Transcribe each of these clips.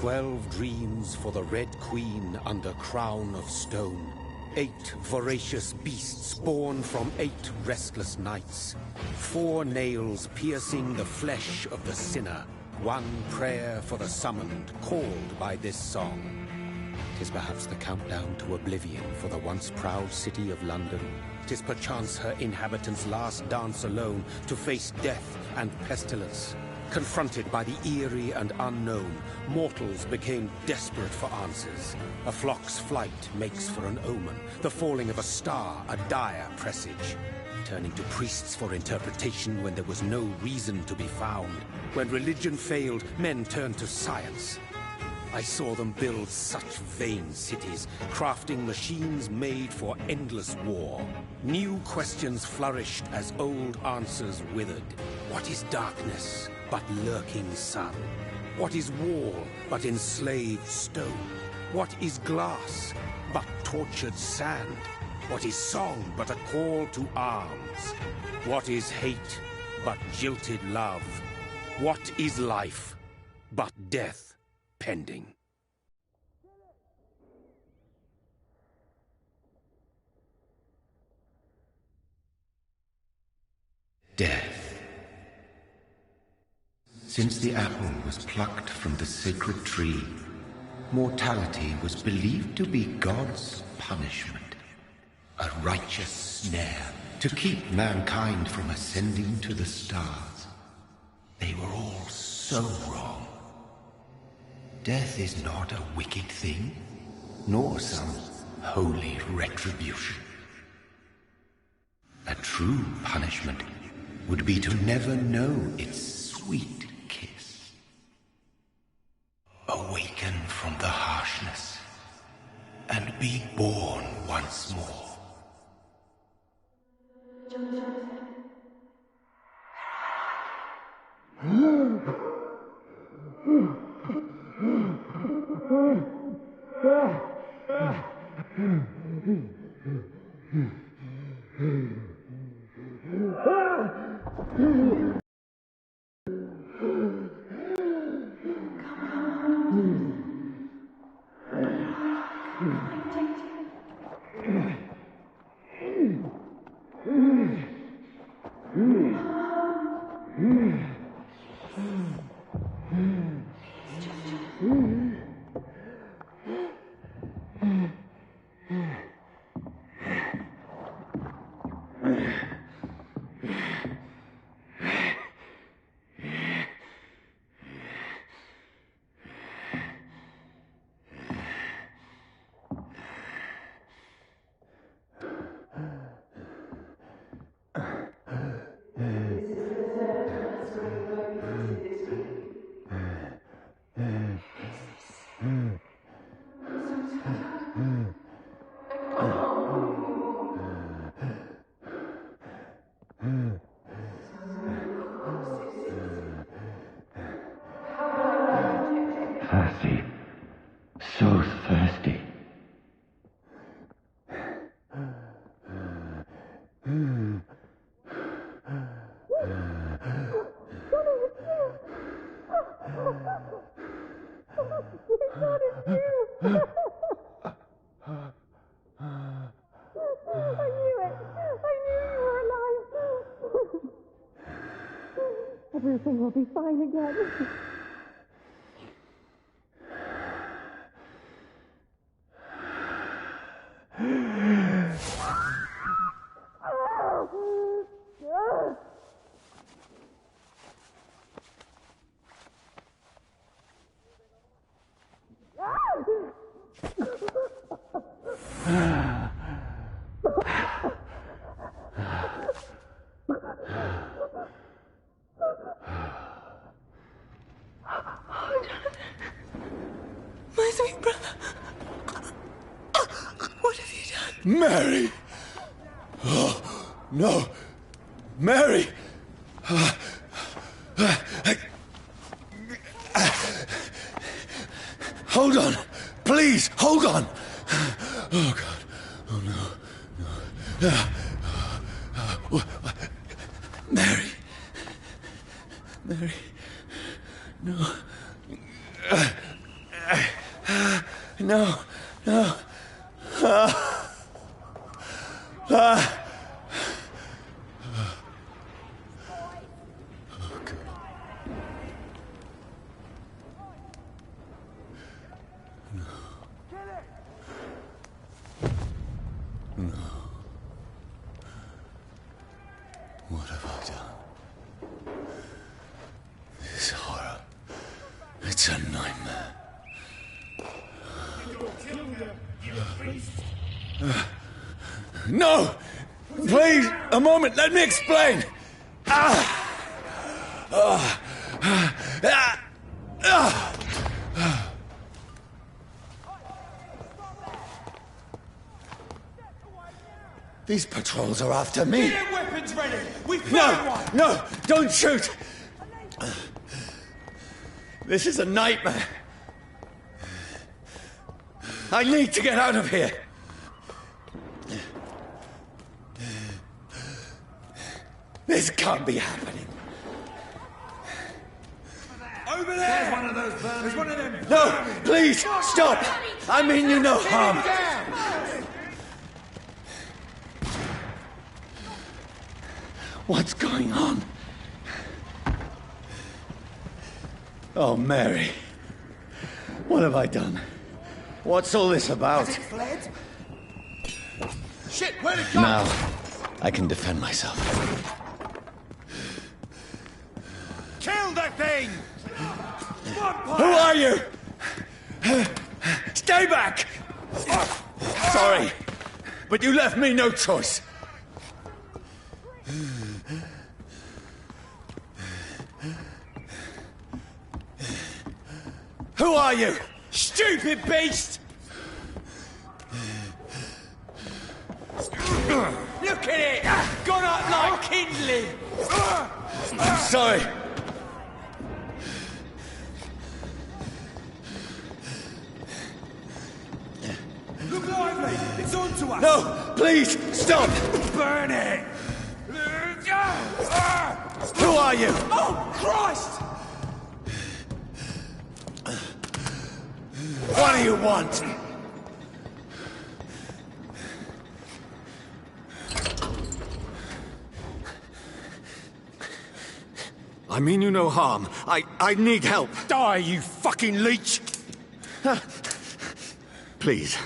12 dreams for the Red Queen under crown of stone. 8 voracious beasts born from 8 restless nights. 4 nails piercing the flesh of the sinner. 1 prayer for the summoned, called by this song. 'Tis perhaps the countdown to oblivion for the once proud city of London. 'Tis perchance her inhabitants' last dance alone to face death and pestilence. Confronted by the eerie and unknown, mortals became desperate for answers. A flock's flight makes for an omen, the falling of a star a dire presage. Turning to priests for interpretation when there was no reason to be found. When religion failed, men turned to science. I saw them build such vain cities, crafting machines made for endless war. New questions flourished as old answers withered. What is darkness but lurking sun? What is wall but enslaved stone? What is glass but tortured sand? What is song but a call to arms? What is hate but jilted love? What is life but death pending? Death. Since the apple was plucked from the sacred tree, mortality was believed to be God's punishment, a righteous snare to keep mankind from ascending to the stars. They were all so wrong. Death is not a wicked thing, nor some holy retribution. A true punishment would be to never know its sweet kiss. Awaken from the harshness and be born once more. Thirsty. So thirsty. Everything will be fine again. My sweet brother. What have you done? Mary! Oh, no! Mary! Hold on! Please, hold on! Oh, God. Oh, no. No. Mary. Mary. No. No, no. What have I done? This horror. It's a nightmare. No! Please, a moment, let me explain! These patrols are after me. Get weapons ready! We found No, one! no, don't shoot! This is a nightmare. I need to get out of here. This can't be happening. Over there! There's one of those vermin. There's one of them. No, please, stop! I mean you no harm. What's going on? Oh, Mary. What have I done? What's all this about? Has it fled? Shit, where'd it go? Now, I can defend myself. Kill that thing! Who are you? Stay back! Sorry, but you left me no choice. Who are you? Stupid beast! Look at it! Gone up like kindling! I'm sorry. Look lively! It's on to us! No, please, stop! Burn it! Who are you? Oh, Christ! What do you want? I mean you no harm. I need help. Die, you fucking leech! Please,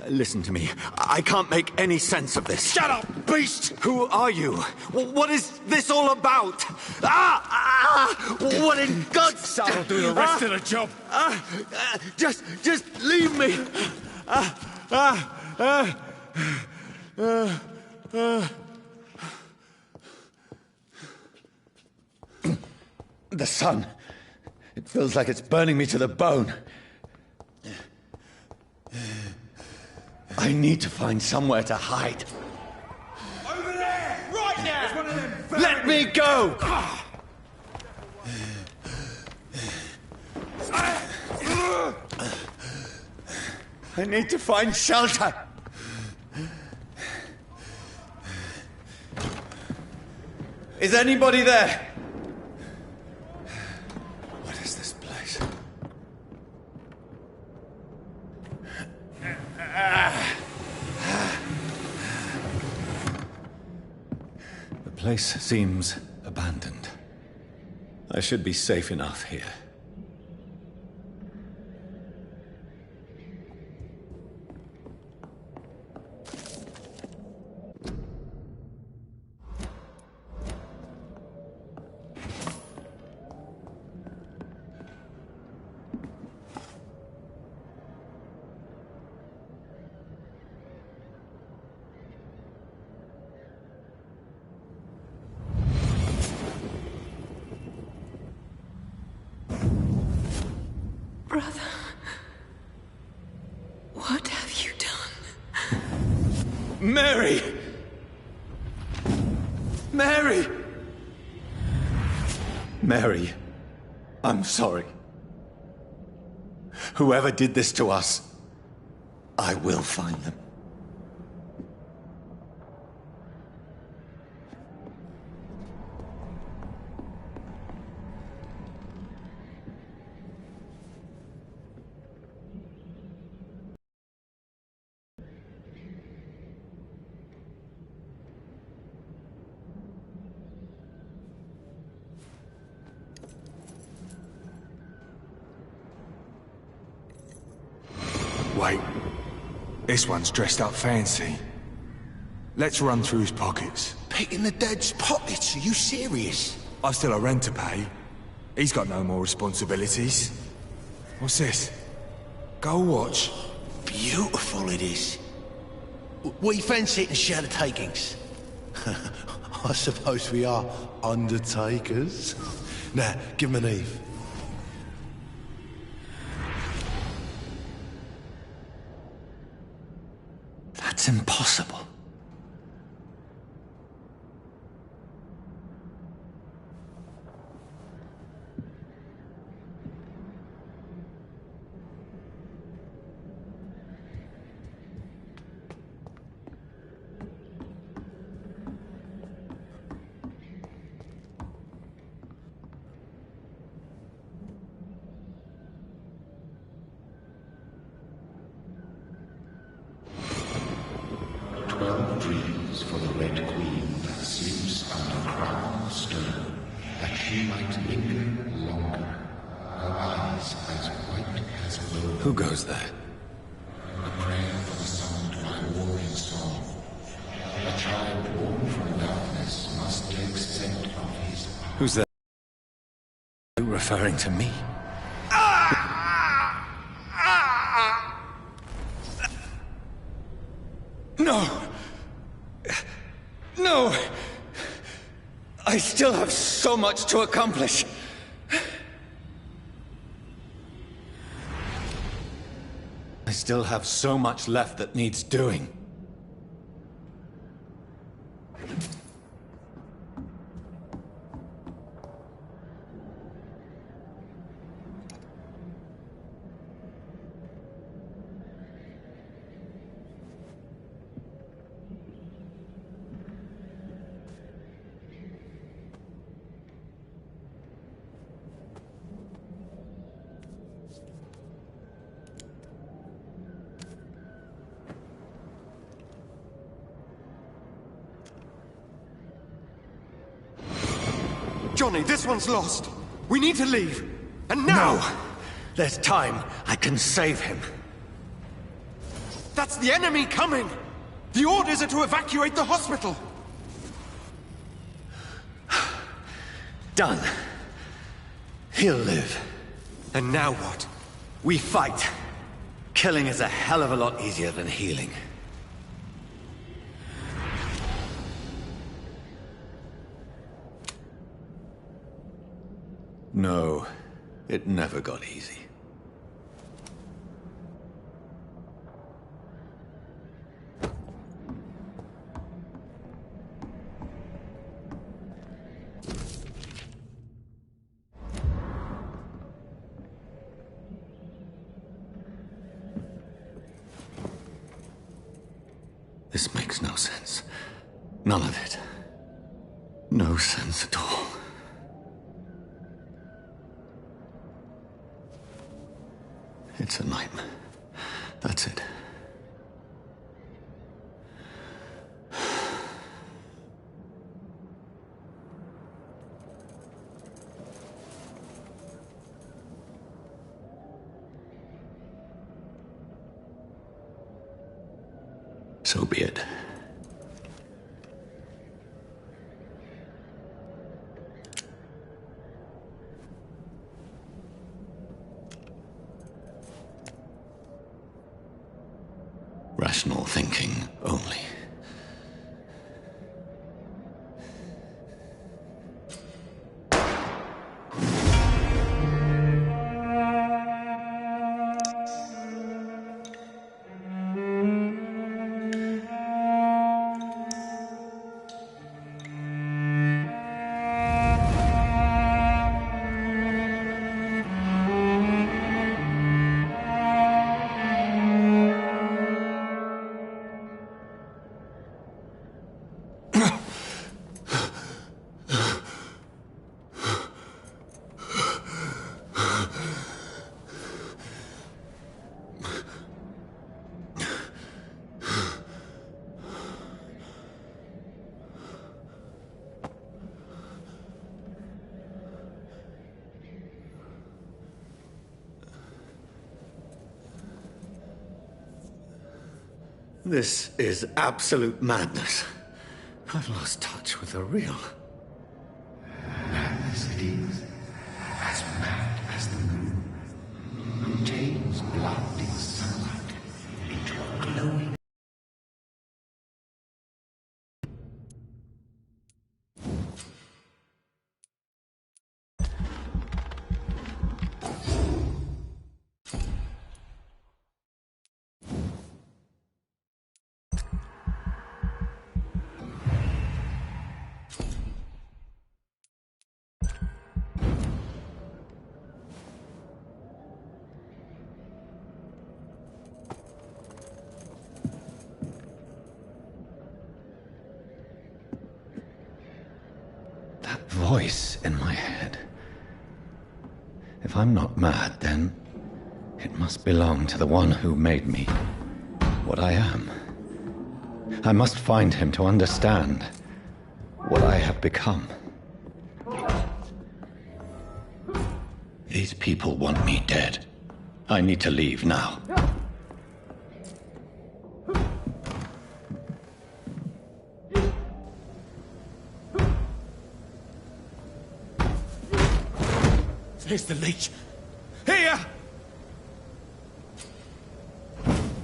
listen to me. I can't make any sense of this. Shut up, beast! Who are you? What is this all about? What in God's... That'll do the rest of the job. Just leave me. The sun. It feels like it's burning me to the bone. I need to find somewhere to hide. Over there! Right now! There's one of them vermin. Let me go! I need to find shelter. Is anybody there? What is this place? The place seems abandoned. I should be safe enough here. Brother, what have you done? Mary! Mary! Mary, I'm sorry. Whoever did this to us, I will find them. wait. This one's dressed up fancy. Let's run through his pockets. Picking the dead's pockets? Are you serious? I've still a rent to pay. He's got no more responsibilities. What's this? Gold watch. Beautiful it is. We fancy it and share the takings. I suppose we are undertakers. Now, give him an Eve. That's impossible. Dreams for the Red Queen that sleeps under crown of stone, that she might linger longer, her eyes as white as gold. Who goes there? A prayer for the sun to my warring song. A child born from darkness must take scent of his power. Who's there? Are you referring to me? No! No! I still have so much to accomplish. I still have so much left that needs doing. Johnny, this one's lost. We need to leave. And now! No! There's time. I can save him. That's the enemy coming! The orders are to evacuate the hospital! Done. He'll live. And now what? We fight. Killing is a hell of a lot easier than healing. No, it never got easy. This makes no sense. None of it. No sense at all. It's a nightmare. That's it. So be it. Rational thinking only. This is absolute madness. I've lost touch with the real. Madness it is, as mad as the moon, who takes blood in sunlight into a glowing. Voice in my head. If I'm not mad, then it must belong to the one who made me what I am. I must find him to understand what I have become. These people want me dead. I need to leave now. Here's the leech. Here!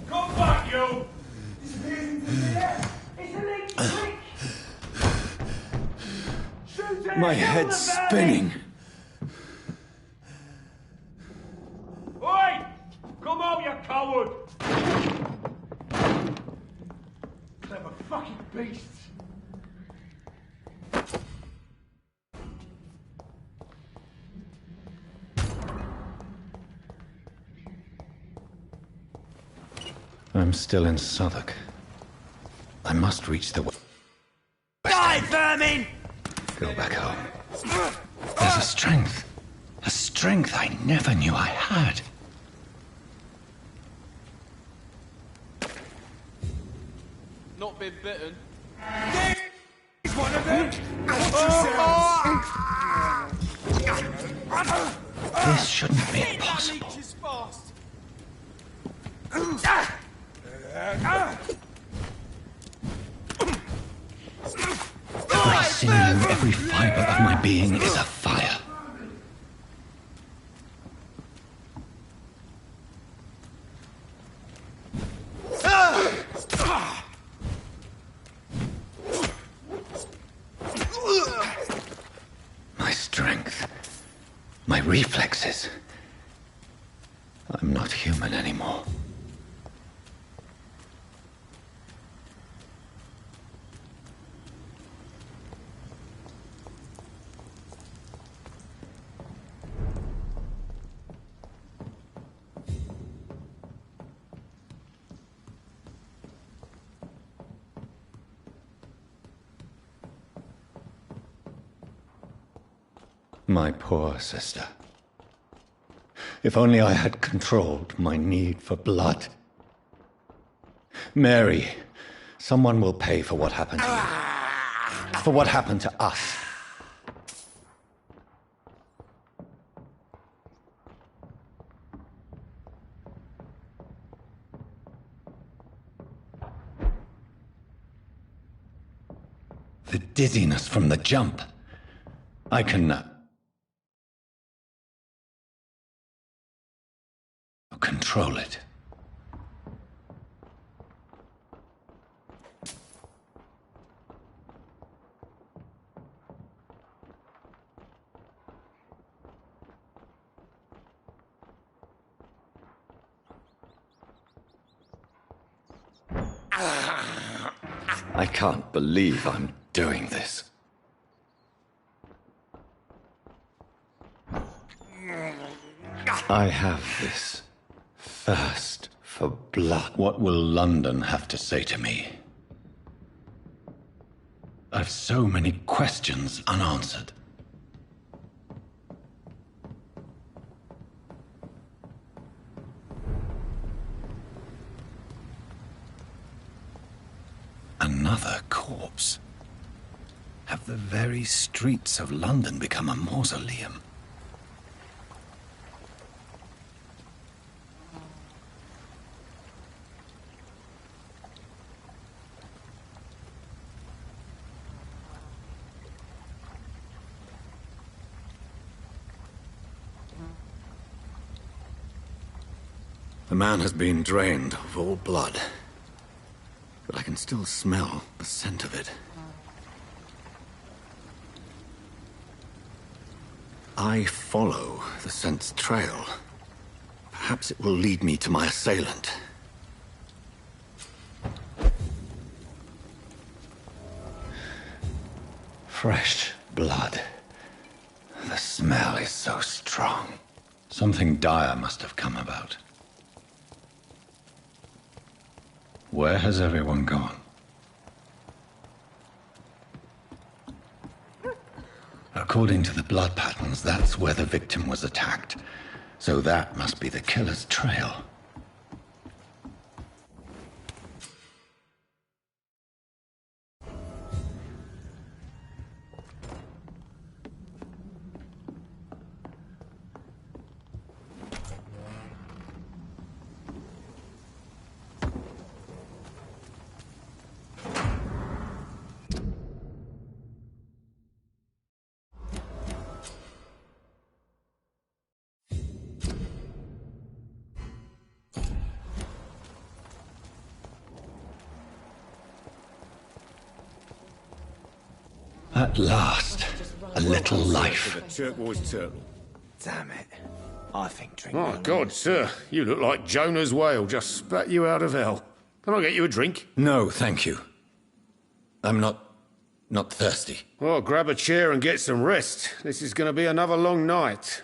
Come back, you! My head's spinning. Oi! Come on, you coward! Clever fucking beasts! I'm still in Southwark. I must reach the... Die, vermin! Go back home. There's a strength I never knew I had. Not been bitten. He's one of them! This shouldn't be possible. Leech is fast. Every sinew, every fiber of my being is afire. My strength, my reflexes. I'm not human anymore. My poor sister. If only I had controlled my need for blood. Mary, someone will pay for what happened to you. For what happened to us. The dizziness from the jump. I can control it. I can't believe I'm doing this. I have this thirst for blood. What will London have to say to me? I've so many questions unanswered. Another corpse. Have the very streets of London become a mausoleum? The man has been drained of all blood, but I can still smell the scent of it. I follow the scent's trail. Perhaps it will lead me to my assailant. Fresh blood. The smell is so strong. Something dire must have come about. Where has everyone gone? According to the blood patterns, that's where the victim was attacked. So that must be the killer's trail. At last, a little life. Turquoise turtle. Damn it. I think drink. My God, sir, you look like Jonah's whale just spat you out of hell. Can I get you a drink? No, thank you. I'm not thirsty. Well, grab a chair and get some rest. This is going to be another long night.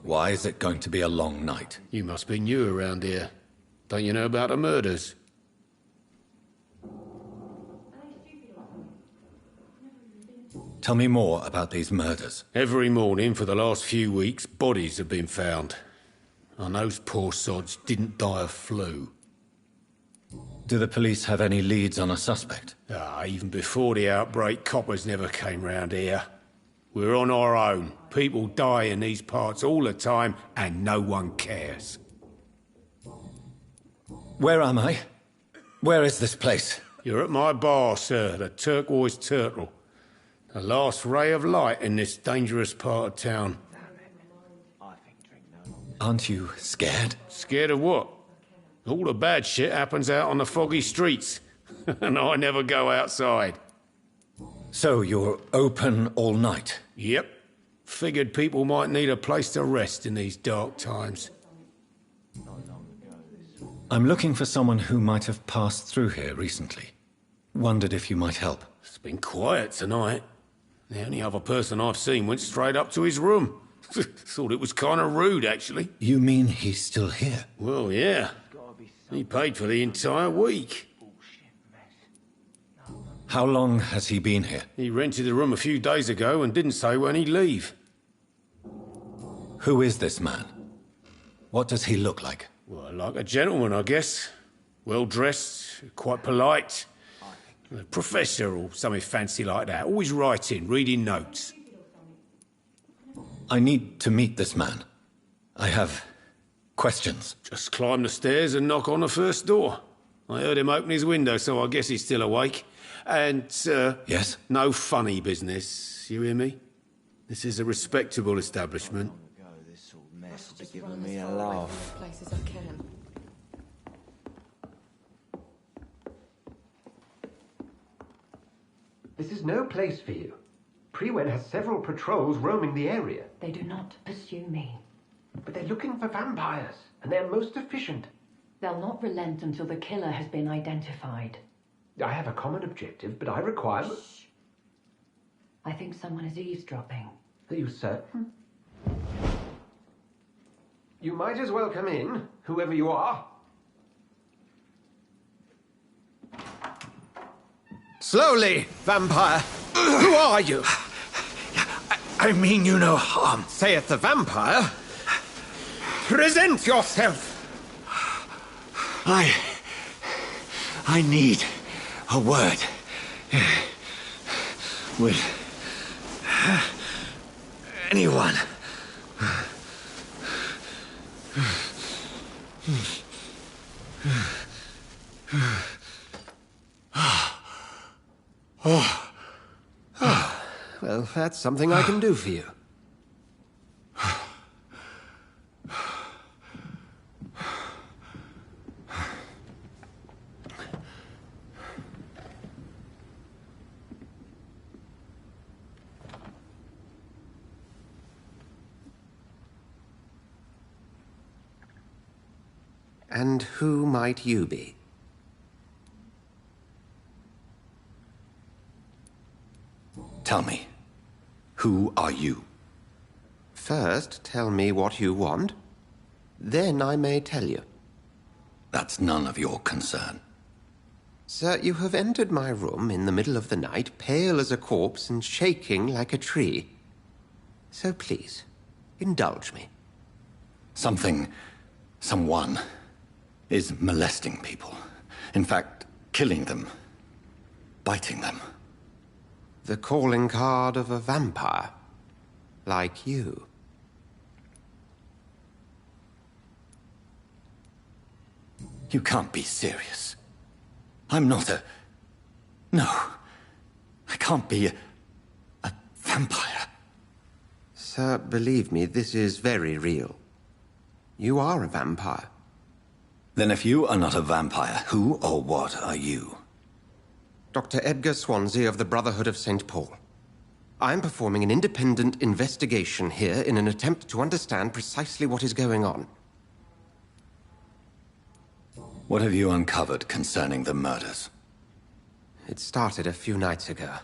Why is it going to be a long night? You must be new around here. Don't you know about the murders? Tell me more about these murders. Every morning for the last few weeks, bodies have been found. And those poor sods didn't die of flu. Do the police have any leads on a suspect? Even before the outbreak, coppers never came round here. We're on our own. People die in these parts all the time, and no one cares. Where am I? Where is this place? You're at my bar, sir, the Turquoise Turtle. The last ray of light in this dangerous part of town. Aren't you scared? Scared of what? All the bad shit happens out on the foggy streets. And I never go outside. So you're open all night? Yep. Figured people might need a place to rest in these dark times. I'm looking for someone who might have passed through here recently. Wondered if you might help. It's been quiet tonight. The only other person I've seen went straight up to his room. Thought it was kind of rude, actually. You mean he's still here? Well, yeah. He paid for the entire week. How long has he been here? He rented the room a few days ago and didn't say when he'd leave. Who is this man? What does he look like? Well, like a gentleman, I guess. Well-dressed, quite polite. A professor or something fancy like that. Always writing, reading notes. I need to meet this man. I have questions. Just climb the stairs and knock on the first door. I heard him open his window, so I guess he's still awake. And, Yes? no funny business. You hear me? This is a respectable establishment. This sort of mess will be giving me a laugh. Places I can. This is no place for you. Prewen has several patrols roaming the area. They do not pursue me. But they're looking for vampires, and they're most efficient. They'll not relent until the killer has been identified. I have a common objective, but I require... Shh. I think someone is eavesdropping. Are you certain? You might as well come in, whoever you are. Slowly, vampire. Who are you? I mean you no harm. Saith the vampire. Present yourself. I need a word with anyone. Well, that's something I can do for you. And who might you be? Tell me, who are you? First, tell me what you want. Then I may tell you. That's none of your concern. Sir, you have entered my room in the middle of the night, pale as a corpse and shaking like a tree. So please, indulge me. Someone is molesting people. In fact, killing them. Biting them. The calling card of a vampire. Like you. You can't be serious. I'm not a... No. I can't be a vampire. Sir, believe me, this is very real. You are a vampire. Then if you are not a vampire, who or what are you? Dr. Edgar Swansea of the Brotherhood of St. Paul. I'm performing an independent investigation here in an attempt to understand precisely what is going on. What have you uncovered concerning the murders? It started a few nights ago.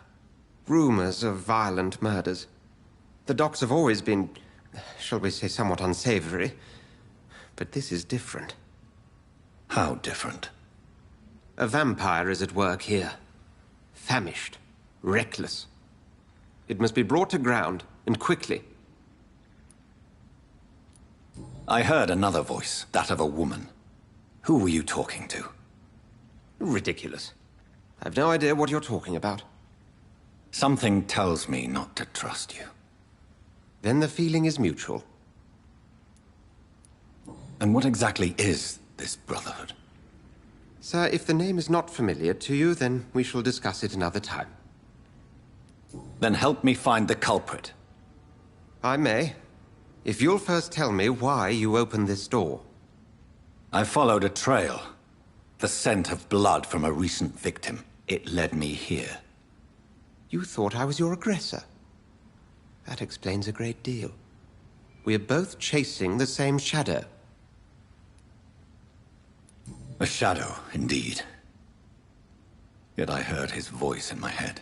Rumors of violent murders. The docs have always been, shall we say, somewhat unsavory. But this is different. How different? A vampire is at work here. Famished. Reckless. It must be brought to ground, and quickly. I heard another voice, that of a woman. Who were you talking to? Ridiculous. I've no idea what you're talking about. Something tells me not to trust you. Then the feeling is mutual. And what exactly is this Brotherhood? Sir, if the name is not familiar to you, then we shall discuss it another time. Then help me find the culprit. I may. If you'll first tell me why you opened this door. I followed a trail. The scent of blood from a recent victim. It led me here. You thought I was your aggressor. That explains a great deal. We are both chasing the same shadow. A shadow, indeed. Yet I heard his voice in my head.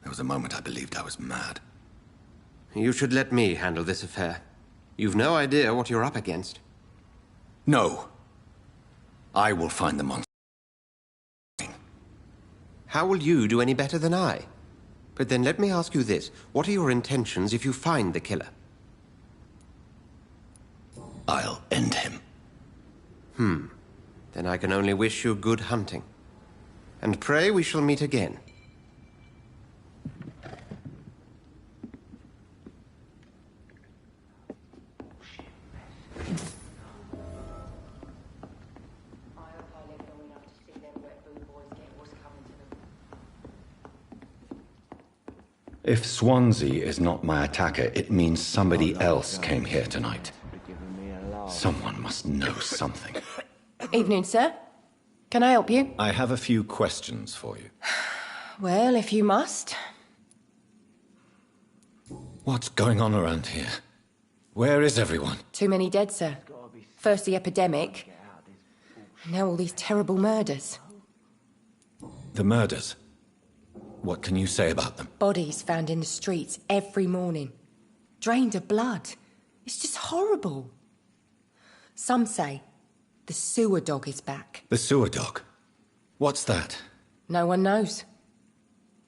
There was a moment I believed I was mad. You should let me handle this affair. You've no idea what you're up against. No. I will find the monster. How will you do any better than I? But then let me ask you this. What are your intentions if you find the killer? I'll end him. Then I can only wish you good hunting. And pray we shall meet again. If Swansea is not my attacker, it means somebody else came here tonight. Someone must know something. Evening, sir. Can I help you? I have a few questions for you. Well, if you must. What's going on around here? Where is everyone? Too many dead, sir. First the epidemic, now all these terrible murders. The murders? What can you say about them? Bodies found in the streets every morning. Drained of blood. It's just horrible. Some say the sewer dog is back. The sewer dog? What's that? No one knows.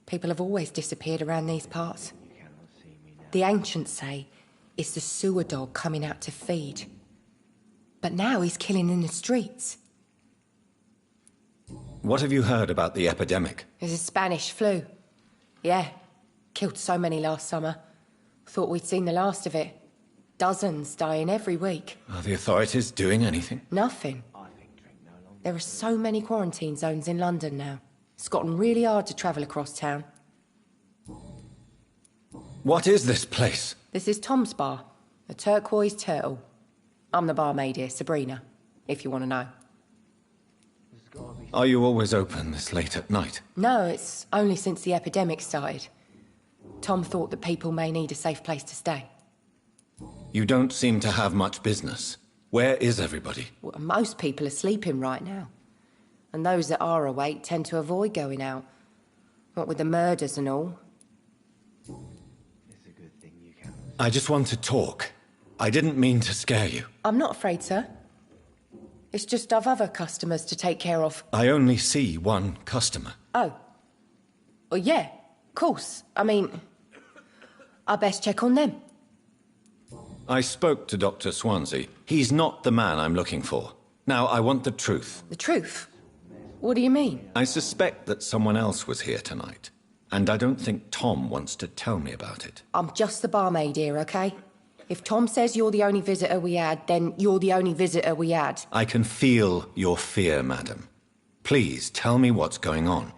People have always disappeared around these parts. The ancients say it's the sewer dog coming out to feed. But now he's killing in the streets. What have you heard about the epidemic? There's a Spanish flu. Yeah, killed so many last summer. Thought we'd seen the last of it. Dozens dying every week. Are the authorities doing anything? Nothing. There are so many quarantine zones in London now. It's gotten really hard to travel across town. What is this place? This is Tom's bar, the Turquoise Turtle. I'm the barmaid here, Sabrina, if you want to know. Are you always open this late at night? No, it's only since the epidemic started. Tom thought that people may need a safe place to stay. You don't seem to have much business. Where is everybody? Well, most people are sleeping right now. And those that are awake tend to avoid going out. What with the murders and all. I just want to talk. I didn't mean to scare you. I'm not afraid, sir. It's just I've other customers to take care of. I only see one customer. Oh. Well, yeah, of course. I mean, I best check on them. I spoke to Dr. Swansea. He's not the man I'm looking for. Now, I want the truth. The truth? What do you mean? I suspect that someone else was here tonight, and I don't think Tom wants to tell me about it. I'm just the barmaid here, okay? If Tom says you're the only visitor we had, then you're the only visitor we had. I can feel your fear, madam. Please, tell me what's going on.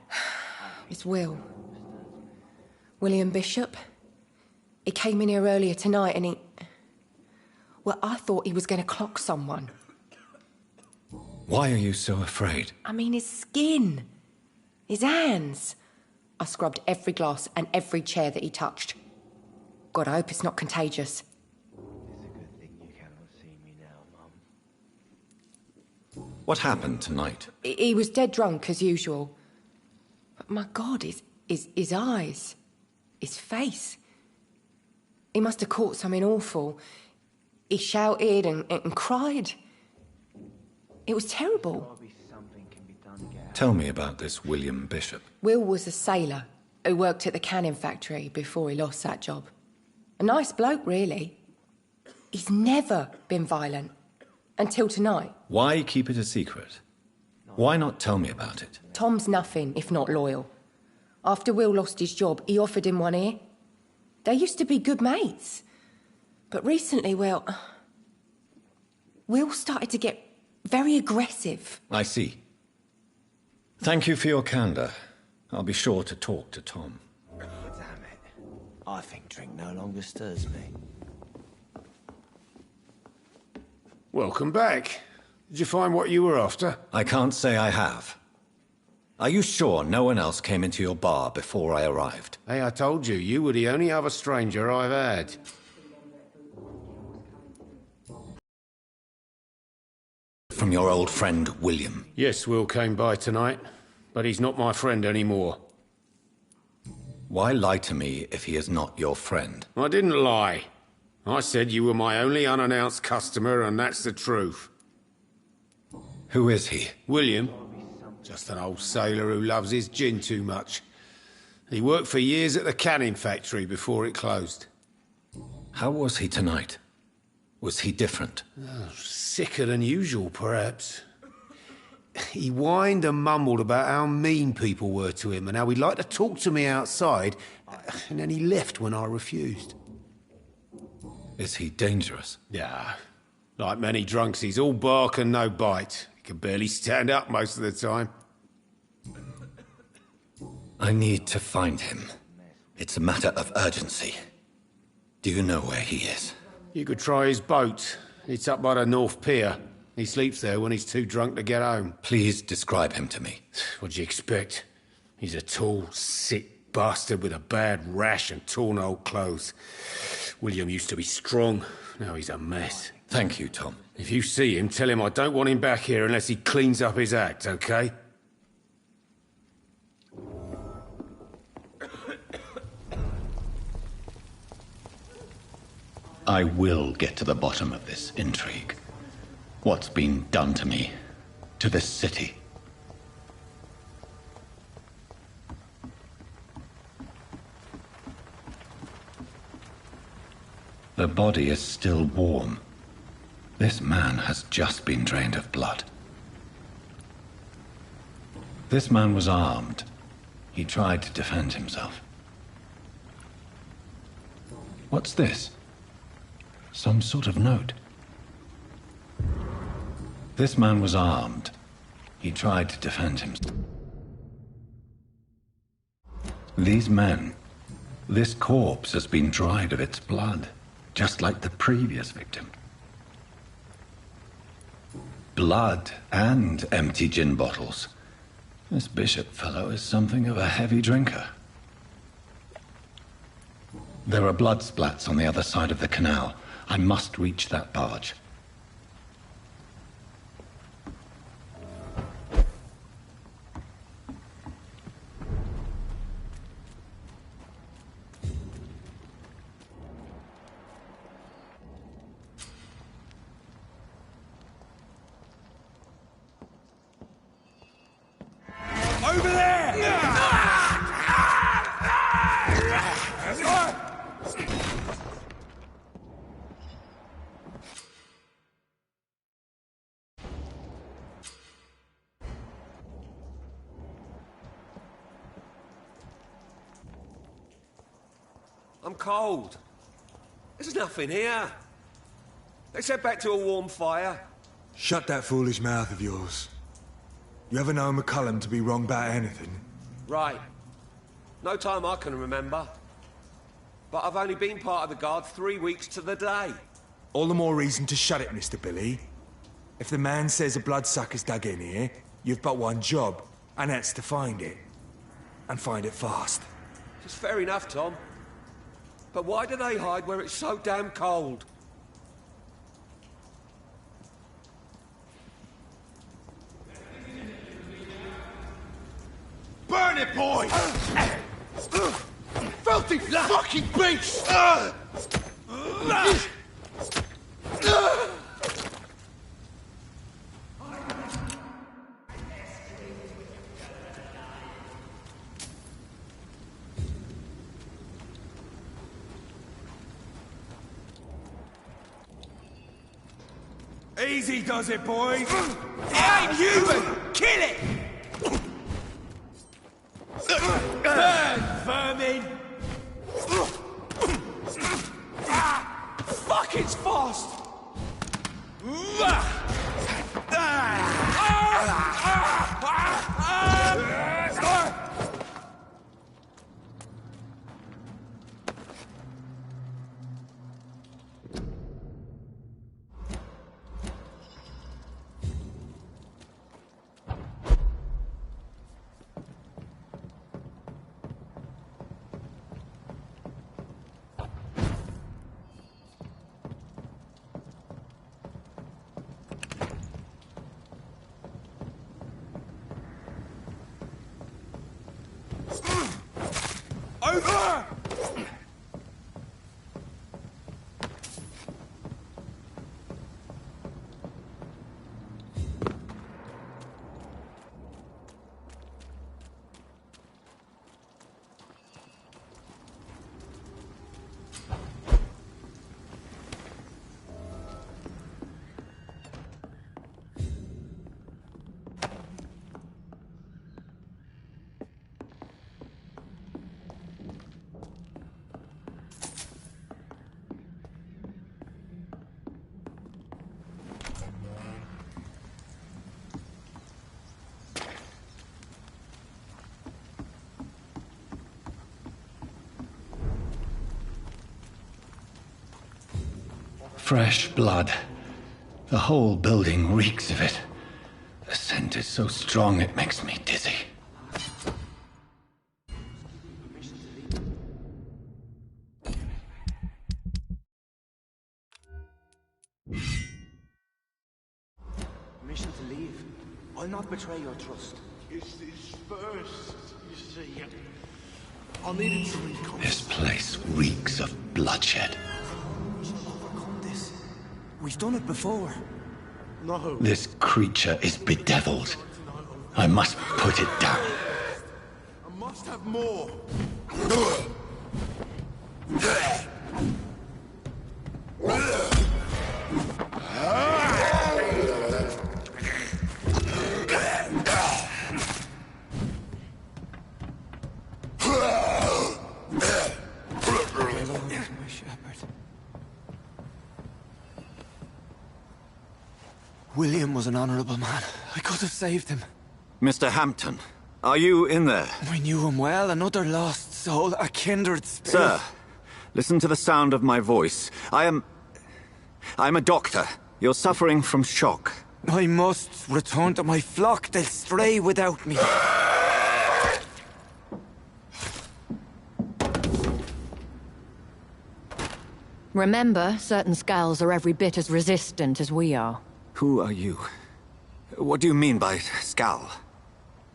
It's Will. William Bishop. He came in here earlier tonight and he... Well, I thought he was going to clock someone. Why are you so afraid? I mean, his skin. His hands. I scrubbed every glass and every chair that he touched. God, I hope it's not contagious. What happened tonight? He was dead drunk, as usual. But my God, his eyes. His face. He must have caught something awful. He shouted and cried. It was terrible. Tell me about this William Bishop. Will was a sailor who worked at the canning factory before he lost that job. A nice bloke, really. He's never been violent. Until tonight. Why keep it a secret? Why not tell me about it? Tom's nothing if not loyal. After Will lost his job, he offered him one ear. They used to be good mates. But recently, well... Will started to get very aggressive. I see. Thank you for your candour. I'll be sure to talk to Tom. Damn it. I think drink no longer stirs me. Welcome back. Did you find what you were after? I can't say I have. Are you sure no one else came into your bar before I arrived? Hey, I told you, you were the only other stranger I've had. From your old friend, William? Yes, Will came by tonight, but he's not my friend anymore. Why lie to me if he is not your friend? I didn't lie. I said you were my only unannounced customer, and that's the truth. Who is he? William. Just an old sailor who loves his gin too much. He worked for years at the canning factory before it closed. How was he tonight? Was he different? Oh, sicker than usual, perhaps. He whined and mumbled about how mean people were to him and how he'd like to talk to me outside, and then he left when I refused. Is he dangerous? Yeah. Like many drunks, he's all bark and no bite. He can barely stand up most of the time. I need to find him. It's a matter of urgency. Do you know where he is? You could try his boat. It's up by the North Pier. He sleeps there when he's too drunk to get home. Please describe him to me. What'd you expect? He's a tall, sick bastard with a bad rash and torn old clothes. William used to be strong. Now he's a mess. Thank you, Tom. If you see him, tell him I don't want him back here unless he cleans up his act, okay? I will get to the bottom of this intrigue. What's been done to me, to this city. The body is still warm. This man has just been drained of blood. This man was armed. He tried to defend himself. What's this? Some sort of note. This man was armed. He tried to defend himself. These men, this corpse has been dried of its blood, just like the previous victim. Blood and empty gin bottles. This Bishop fellow is something of a heavy drinker. There are blood splats on the other side of the canal. I must reach that barge. I'm cold. There's nothing here. Let's head back to a warm fire. Shut that foolish mouth of yours. You ever known McCullum to be wrong about anything? Right. No time I can remember. But I've only been part of the Guard 3 weeks to the day. All the more reason to shut it, Mr. Billy. If the man says a bloodsucker's dug in here, you've but one job, and that's to find it. And find it fast. It's fair enough, Tom. But why do they hide where it's so damn cold? Burn it, boy! Filthy fucking beast! Easy does it, boys! It ain't human! Kill it! Burn, vermin! Fuck, it's fast! Over! Fresh blood. The whole building reeks of it. The scent is so strong it makes me dizzy. Permission to leave. I'll not betray your trust. It's this first, you see. I'll need a drink. This place reeks of bloodshed. We shall overcome this. We've done it before. No. This creature is bedeviled. I must put it down. I must have more. William was an honorable man. I could have saved him. Mr. Hampton, are you in there? We knew him well, another lost soul, a kindred spirit. Sir, listen to the sound of my voice. I'm a doctor. You're suffering from shock. I must return to my flock. They'll stray without me. Remember, certain skulls are every bit as resistant as we are. Who are you? What do you mean by Skal?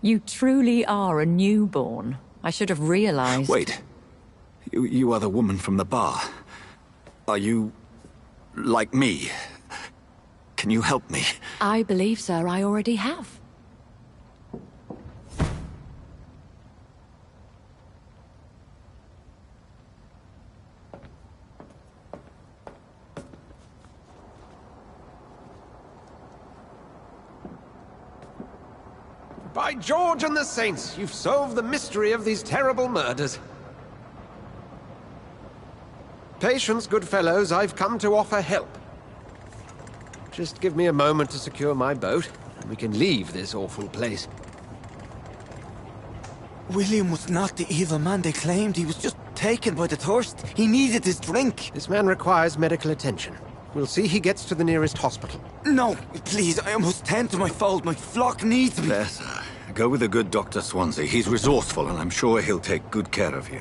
You truly are a newborn. I should have realized. Wait. You are the woman from the bar. Are you... like me? Can you help me? I believe, sir, I already have. By George and the Saints, you've solved the mystery of these terrible murders. Patience, good fellows, I've come to offer help. Just give me a moment to secure my boat, and we can leave this awful place. William was not the evil man they claimed. He was just taken by the thirst. He needed his drink. This man requires medical attention. We'll see he gets to the nearest hospital. No, please, I must tend to my fold. My flock needs me. There, sir. Go with the good Dr. Swansea. He's resourceful, and I'm sure he'll take good care of you.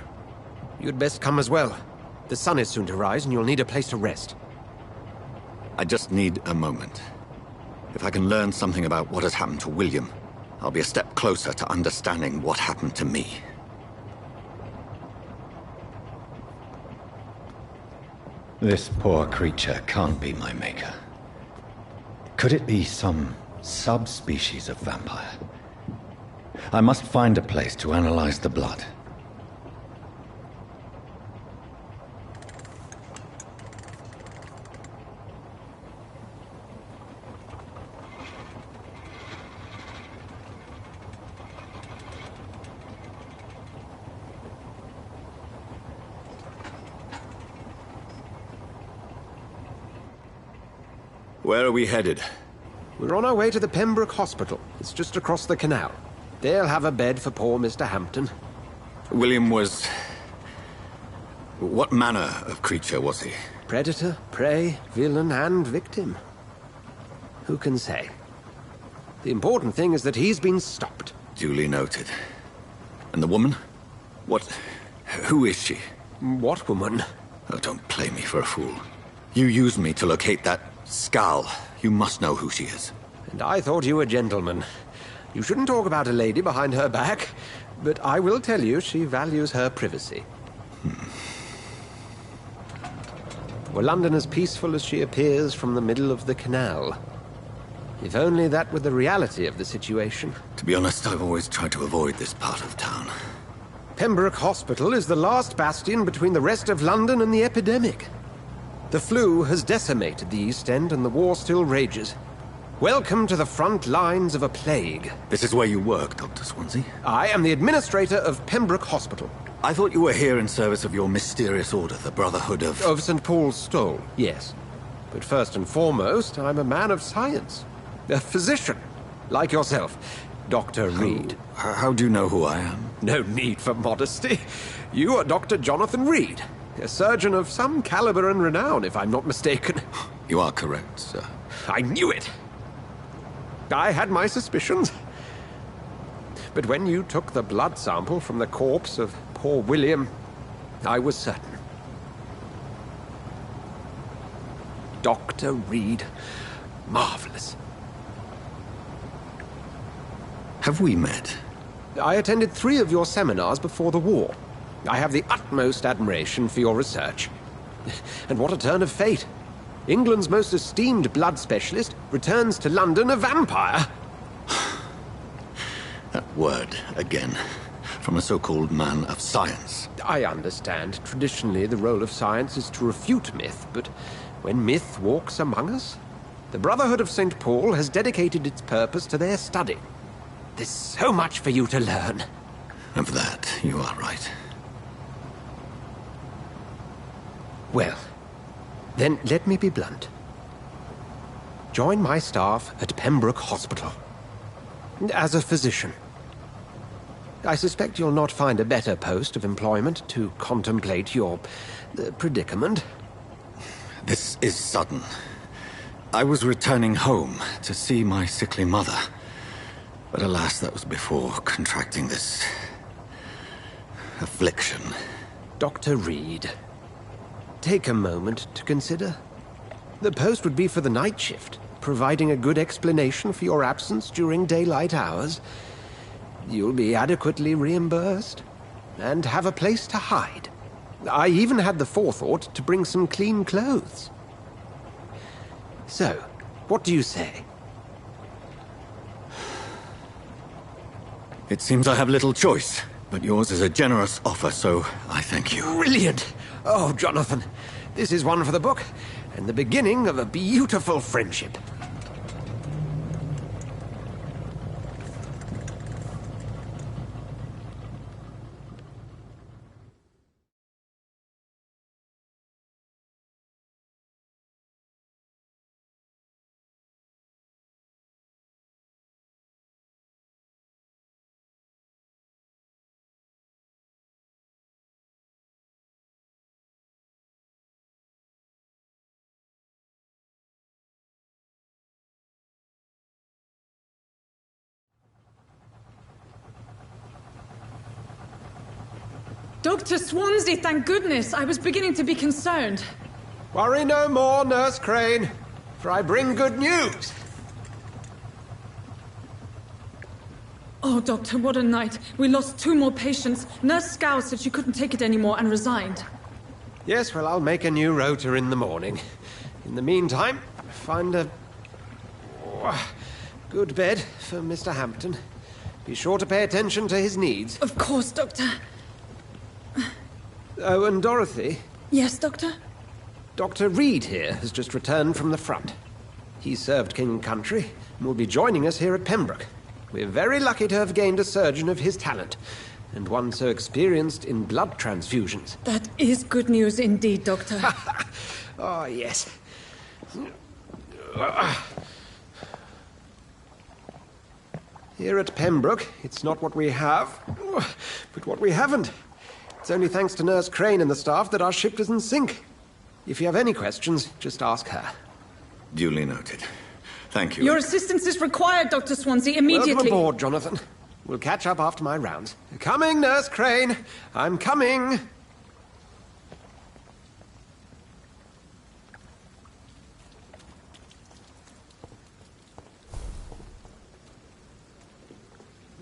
You'd best come as well. The sun is soon to rise, and you'll need a place to rest. I just need a moment. If I can learn something about what has happened to William, I'll be a step closer to understanding what happened to me. This poor creature can't be my maker. Could it be some subspecies of vampire? I must find a place to analyze the blood. Where are we headed? We're on our way to the Pembroke Hospital. It's just across the canal. They'll have a bed for poor Mr. Hampton. William was... what manner of creature was he? Predator, prey, villain, and victim. Who can say? The important thing is that he's been stopped. Duly noted. And the woman? Who is she? What woman? Oh, don't play me for a fool. You used me to locate that Skull. You must know who she is. And I thought you a gentleman. You shouldn't talk about a lady behind her back, but I will tell you she values her privacy. Were London as peaceful as she appears from the middle of the canal? If only that were the reality of the situation. To be honest, I've always tried to avoid this part of town. Pembroke Hospital is the last bastion between the rest of London and the epidemic. The flu has decimated the East End and the war still rages. Welcome to the front lines of a plague. This is where you work, Dr. Swansea? I am the administrator of Pembroke Hospital. I thought you were here in service of your mysterious order, the Brotherhood of... Of St. Paul's Stole, yes. But first and foremost, I'm a man of science. A physician, like yourself, Dr. Reed. How do you know who I am? No need for modesty. You are Dr. Jonathan Reed. A surgeon of some caliber and renown, if I'm not mistaken. You are correct, sir. I knew it! I had my suspicions. But when you took the blood sample from the corpse of poor William, I was certain. Dr. Reed. Marvelous. Have we met? I attended 3 of your seminars before the war. I have the utmost admiration for your research. And what a turn of fate. England's most esteemed blood specialist returns to London a vampire. That word, again. From a so-called man of science. I understand. Traditionally, the role of science is to refute myth, but when myth walks among us, the Brotherhood of St. Paul has dedicated its purpose to their study. There's so much for you to learn. Of that, you are right. Well, then let me be blunt. Join my staff at Pembroke Hospital. As a physician. I suspect you'll not find a better post of employment to contemplate your predicament. This is sudden. I was returning home to see my sickly mother. But alas, that was before contracting this... affliction. Dr. Reed, take a moment to consider. The post would be for the night shift, providing a good explanation for your absence during daylight hours. You'll be adequately reimbursed, and have a place to hide. I even had the forethought to bring some clean clothes. So, what do you say? It seems I have little choice, but yours is a generous offer, so I thank you. Brilliant! Oh, Jonathan, this is one for the book, and the beginning of a beautiful friendship. Dr. Swansea, thank goodness. I was beginning to be concerned. Worry no more, Nurse Crane, for I bring good news. Oh, Doctor, what a night. We lost 2 more patients. Nurse Scow said she couldn't take it anymore and resigned. Yes, well, I'll make a new rota in the morning. In the meantime, find a good bed for Mr. Hampton. Be sure to pay attention to his needs. Of course, Doctor. Oh, and Dorothy? Yes, Doctor? Dr. Reed here has just returned from the front. He served King and Country and will be joining us here at Pembroke. We're very lucky to have gained a surgeon of his talent, and one so experienced in blood transfusions. That is good news indeed, Doctor. Oh, yes. Here at Pembroke, it's not what we have, but what we haven't. It's only thanks to Nurse Crane and the staff that our ship doesn't sink. If you have any questions, just ask her. Duly noted. Thank you. Your assistance is required, Dr. Swansea, immediately. Welcome aboard, Jonathan. We'll catch up after my rounds. Coming, Nurse Crane. I'm coming.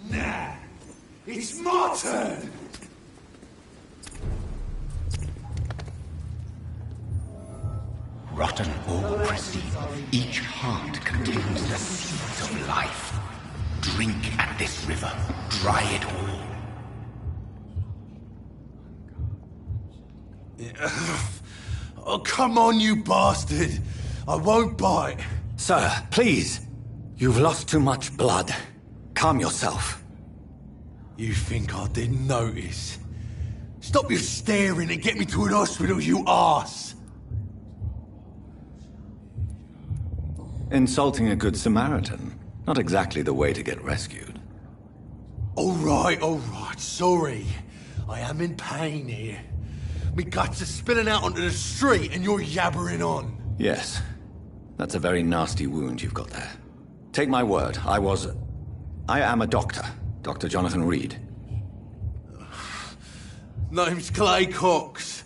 Nah, it's my turn. Rotten or pristine, each heart contains the seeds of life. Drink at this river, dry it all. Oh, come on, you bastard. I won't bite. Sir, please. You've lost too much blood. Calm yourself. You think I didn't notice? Stop your staring and get me to an hospital, you arse! Insulting a good Samaritan. Not exactly the way to get rescued. All right, sorry. I am in pain here. Me guts are spilling out onto the street and you're yabbering on. Yes. That's a very nasty wound you've got there. Take my word, I am a doctor. Dr. Jonathan Reed. Name's Clay Cox.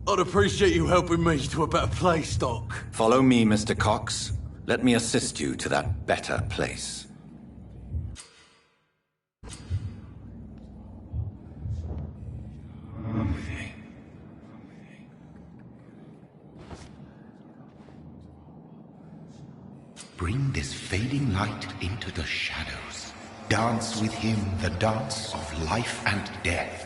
I'd appreciate you helping me to a better place, Doc. Follow me, Mr. Cox. Let me assist you to that better place. Bring this fading light into the shadows. Dance with him the dance of life and death.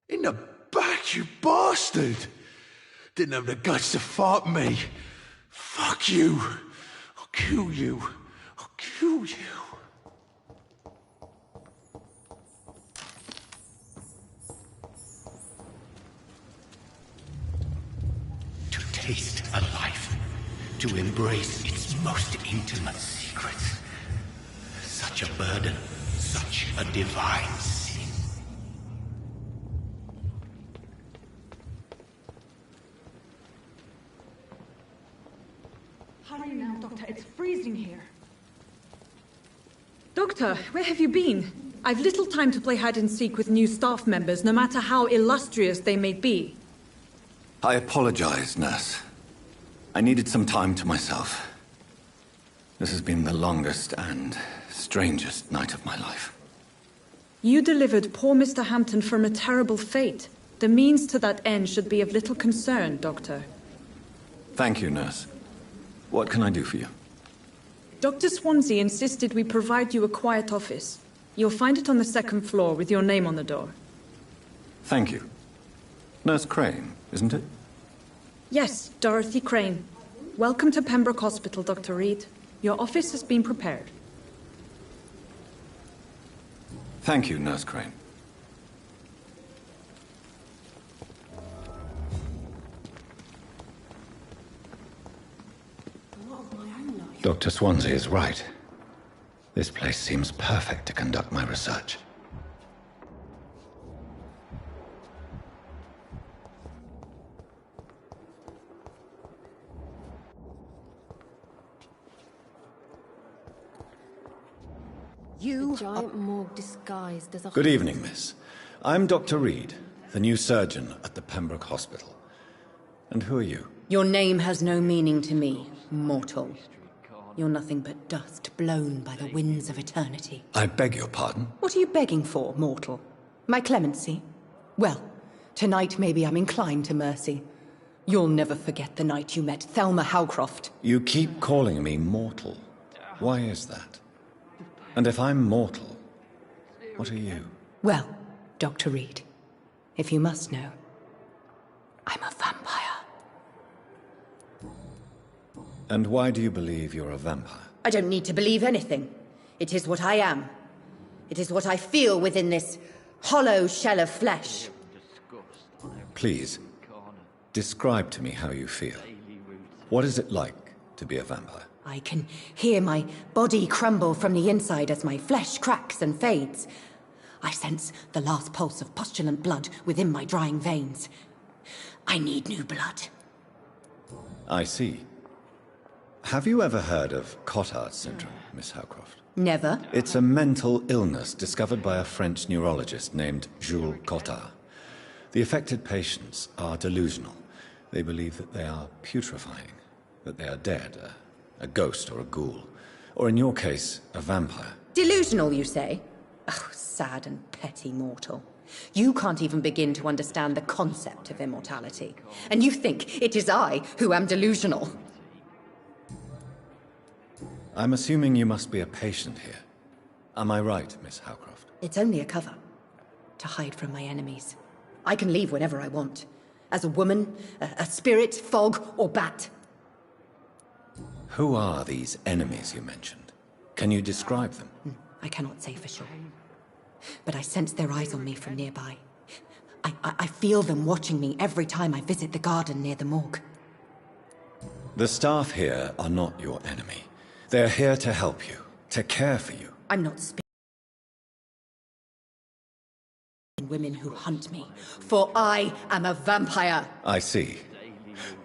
In the back, you bastard! Didn't have the guts to fight me. Fuck you. I'll kill you. I'll kill you. To taste a life. To embrace its most intimate secrets. Such a burden. Such a divine sin. Hurry now, Doctor. It's freezing here. Doctor, where have you been? I've little time to play hide and seek with new staff members, no matter how illustrious they may be. I apologize, nurse. I needed some time to myself. This has been the longest and strangest night of my life. You delivered poor Mr. Hampton from a terrible fate. The means to that end should be of little concern, Doctor. Thank you, nurse. What can I do for you? Dr. Swansea insisted we provide you a quiet office. You'll find it on the 2nd floor with your name on the door. Thank you. Nurse Crane, isn't it? Yes, Dorothy Crane. Welcome to Pembroke Hospital, Dr. Reed. Your office has been prepared. Thank you, Nurse Crane. Dr. Swansea is right. This place seems perfect to conduct my research. You a giant morgue disguised as a... Good evening, miss. I'm Dr. Reed, the new surgeon at the Pembroke Hospital. And who are you? Your name has no meaning to me, mortal. You're nothing but dust blown by the winds of eternity. I beg your pardon? What are you begging for, mortal? My clemency? Well, tonight maybe I'm inclined to mercy. You'll never forget the night you met Thelma Howcroft. You keep calling me mortal. Why is that? And if I'm mortal, what are you? Well, Dr. Reed, if you must know, I'm a vampire. And why do you believe you're a vampire? I don't need to believe anything. It is what I am. It is what I feel within this hollow shell of flesh. Please, describe to me how you feel. What is it like to be a vampire? I can hear my body crumble from the inside as my flesh cracks and fades. I sense the last pulse of postulant blood within my drying veins. I need new blood. I see. Have you ever heard of Cotard syndrome, Miss Howcroft? Never. It's a mental illness discovered by a French neurologist named Jules Cotard. The affected patients are delusional. They believe that they are putrefying, that they are dead, a ghost or a ghoul, or in your case, a vampire. Delusional, you say? Oh, sad and petty mortal. You can't even begin to understand the concept of immortality. And you think it is I who am delusional. I'm assuming you must be a patient here. Am I right, Miss Howcroft? It's only a cover. To hide from my enemies. I can leave whenever I want. As a woman, a spirit, fog, or bat. Who are these enemies you mentioned? Can you describe them? I cannot say for sure. But I sense their eyes on me from nearby. I feel them watching me every time I visit the garden near the morgue. The staff here are not your enemy. They're here to help you, to care for you. I'm not speaking of women who hunt me, for I am a vampire. I see.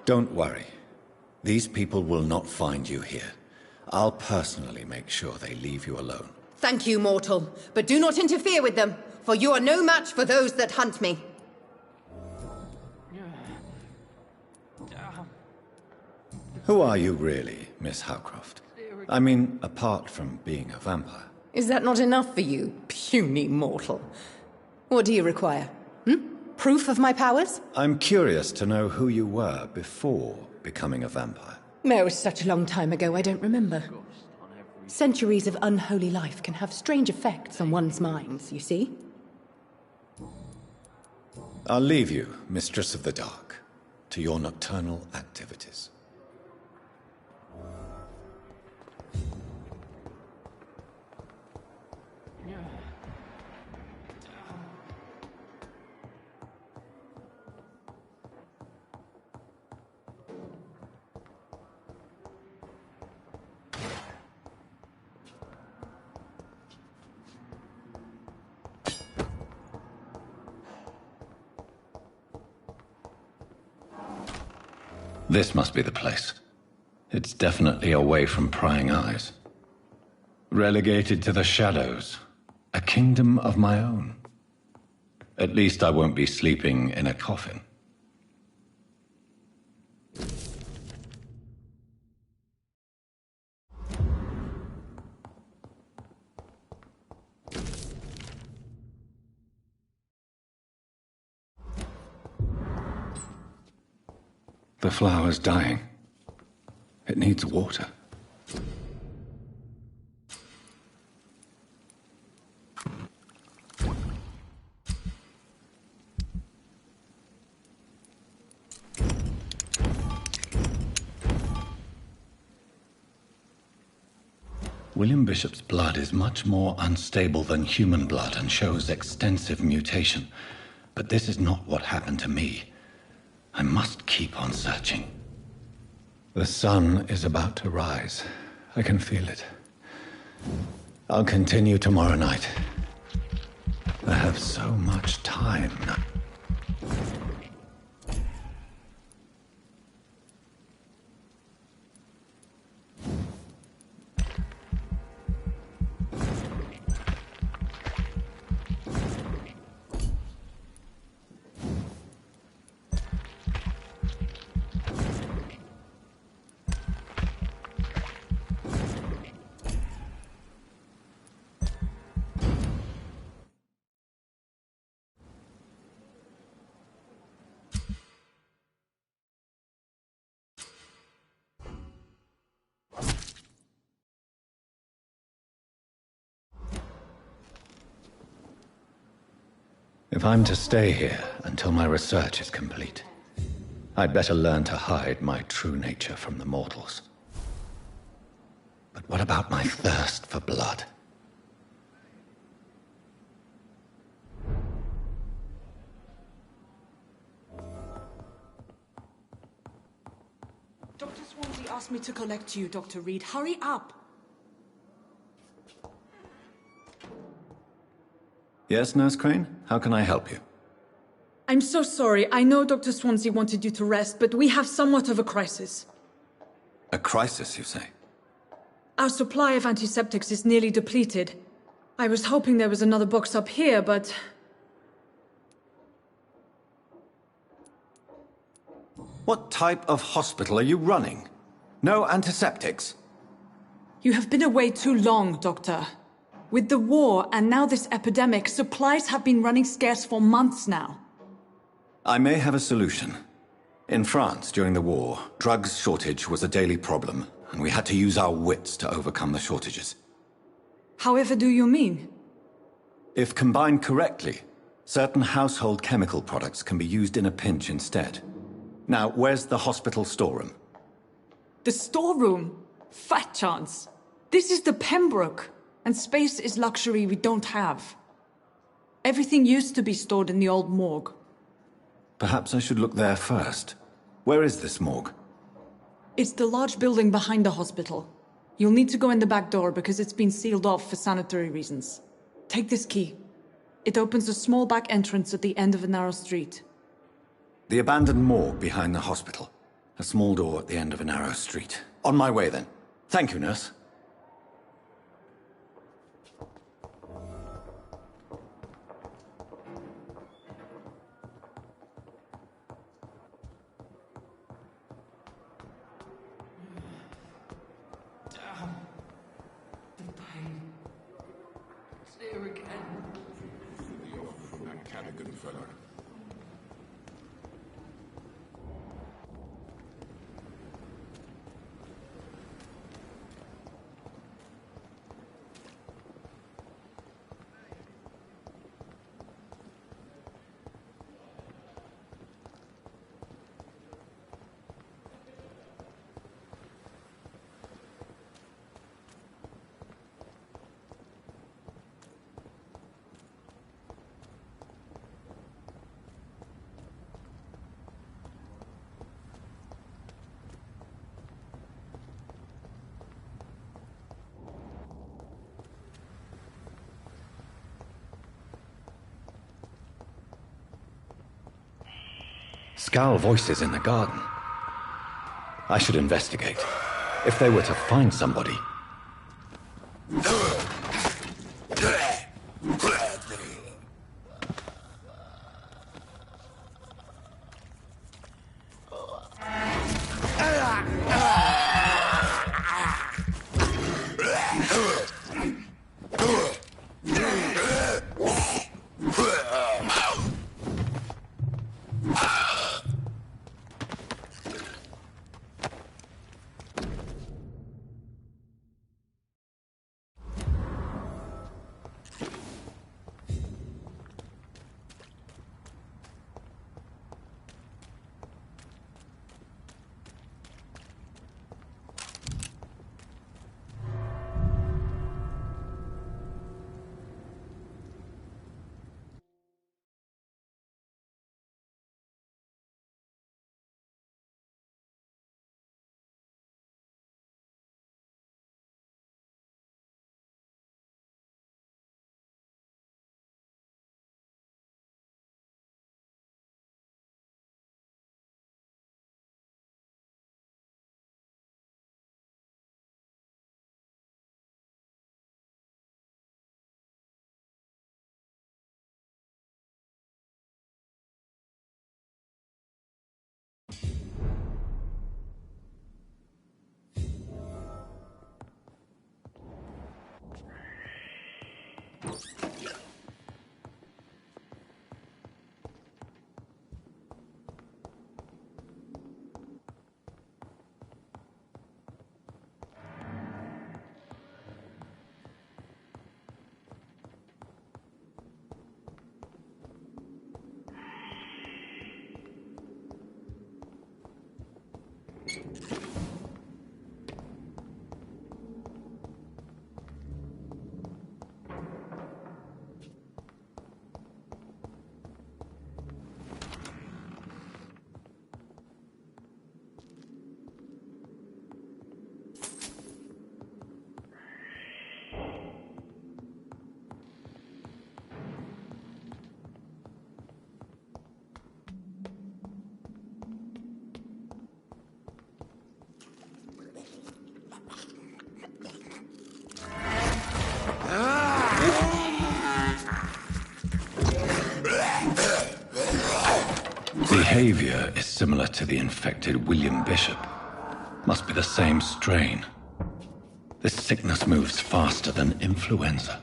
Don't worry. These people will not find you here. I'll personally make sure they leave you alone. Thank you, mortal, but do not interfere with them, for you are no match for those that hunt me. Who are you really, Miss Howcroft? I mean, apart from being a vampire. Is that not enough for you, puny mortal? What do you require? Proof of my powers? I'm curious to know who you were before becoming a vampire. It was such a long time ago, I don't remember. Centuries of unholy life can have strange effects on one's minds, you see? I'll leave you, Mistress of the Dark, to your nocturnal activities. This must be the place. It's definitely away from prying eyes. Relegated to the shadows. A kingdom of my own. At least I won't be sleeping in a coffin. The flower's dying. It needs water. William Bishop's blood is much more unstable than human blood and shows extensive mutation. But this is not what happened to me. I must keep on searching. The sun is about to rise. I can feel it. I'll continue tomorrow night. I have so much time now. If I'm to stay here until my research is complete, I'd better learn to hide my true nature from the mortals. But what about my thirst for blood? Dr. Swansea asked me to collect you, Dr. Reed. Hurry up! Yes, Nurse Crane? How can I help you? I'm so sorry. I know Dr. Swansea wanted you to rest, but we have somewhat of a crisis. A crisis, you say? Our supply of antiseptics is nearly depleted. I was hoping there was another box up here, but... What type of hospital are you running? No antiseptics? You have been away too long, Doctor. With the war and now this epidemic, supplies have been running scarce for months now. I may have a solution. In France, during the war, drugs shortage was a daily problem, and we had to use our wits to overcome the shortages. However do you mean? If combined correctly, certain household chemical products can be used in a pinch instead. Now, where's the hospital storeroom? The storeroom? Fat chance. This is the Pembroke, and space is luxury we don't have. Everything used to be stored in the old morgue. Perhaps I should look there first. Where is this morgue? It's the large building behind the hospital. You'll need to go in the back door because it's been sealed off for sanitary reasons. Take this key. It opens a small back entrance at the end of a narrow street. The abandoned morgue behind the hospital. A small door at the end of a narrow street. On my way, then. Thank you, nurse. Scowl voices in the garden. I should investigate. If they were to find somebody... Behavior is similar to the infected William Bishop. Must be the same strain. This sickness moves faster than influenza.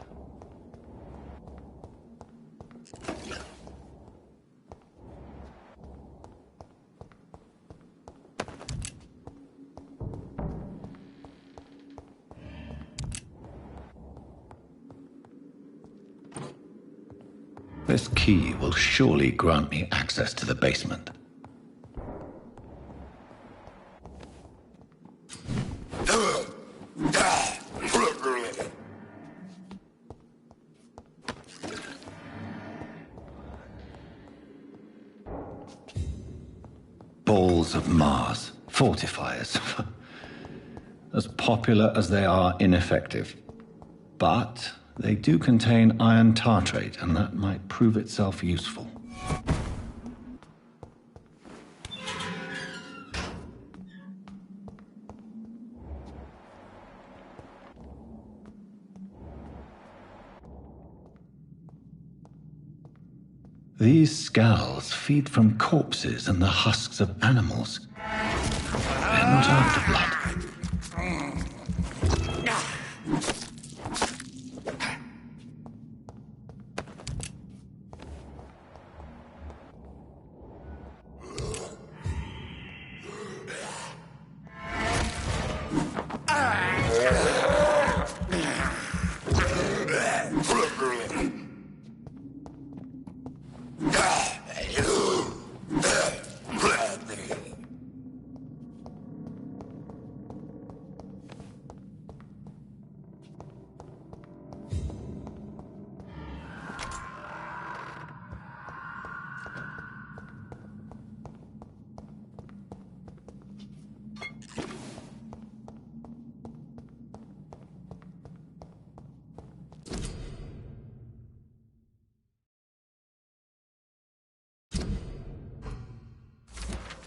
This key will surely grant me access to the basement. Balls of Mars, fortifiers. As popular as they are ineffective. But they do contain iron tartrate, and that might prove itself useful. These scowls feed from corpses and the husks of animals. They're not after blood.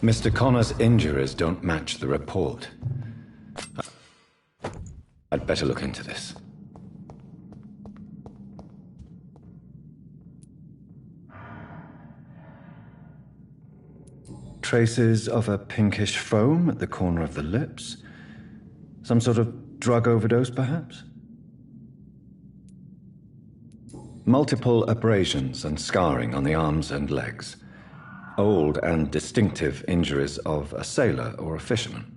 Mr. Connor's injuries don't match the report. I'd better look into this. Traces of a pinkish foam at the corner of the lips. Some sort of drug overdose, perhaps? Multiple abrasions and scarring on the arms and legs. Old and distinctive injuries of a sailor or a fisherman.